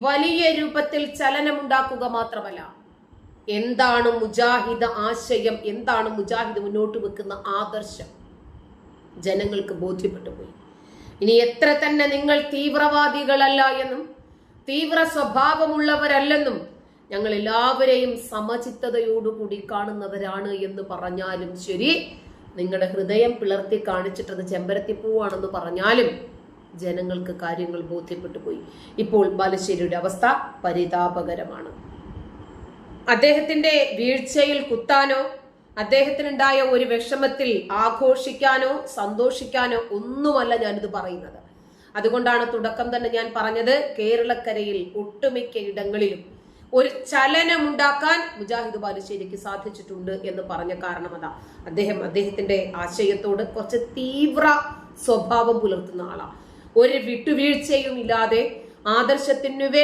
വലിയ രൂപത്തിൽ ചലനമുണ്ടാക്കുക മാത്രമല്ല, എന്താണ് മുജാഹിദ് ആശയം, എന്താണ് മുജാഹിദ് മുന്നോട്ട് വെക്കുന്ന ആദർശം ജനങ്ങൾക്ക് ബോധ്യപ്പെട്ടു പോയി. ഇനി എത്ര തന്നെ നിങ്ങൾ തീവ്രവാദികളല്ല എന്നും തീവ്ര സ്വഭാവമുള്ളവരല്ലെന്നും ഞങ്ങൾ എല്ലാവരെയും സമചിത്തതയോടുകൂടി കാണുന്നവരാണ് എന്ന് പറഞ്ഞാലും ശരി, നിങ്ങളുടെ ഹൃദയം പിളർത്തി കാണിച്ചിട്ടത് ചെമ്പരത്തിപ്പൂവാണെന്ന് പറഞ്ഞാലും ജനങ്ങൾക്ക് കാര്യങ്ങൾ ബോധ്യപ്പെട്ടു പോയി. ഇപ്പോൾ ബാലുശ്ശേരിയുടെ അവസ്ഥ പരിതാപകരമാണ്. അദ്ദേഹത്തിന്റെ വീഴ്ചയിൽ കുത്താനോ അദ്ദേഹത്തിനുണ്ടായ ഒരു വിഷമത്തിൽ ആഘോഷിക്കാനോ സന്തോഷിക്കാനോ ഒന്നുമല്ല ഞാനിത് പറയുന്നത്. അതുകൊണ്ടാണ് തുടക്കം തന്നെ ഞാൻ പറഞ്ഞത്, കേരളക്കരയിൽ ഒട്ടുമിക്ക ഇടങ്ങളിലും ഒരു ചലനമുണ്ടാക്കാൻ മുജാഹിദ് ബാലുശ്ശേരിക്ക് സാധിച്ചിട്ടുണ്ട് എന്ന് പറഞ്ഞ കാരണം അതാ. അദ്ദേഹത്തിന്റെ ആശയത്തോട് കുറച്ച് തീവ്ര സ്വഭാവം പുലർത്തുന്ന ആളാണ്. ഒരു വിട്ടുവീഴ്ചയും ഇല്ലാതെ ആദർശത്തിനു വേണ്ടി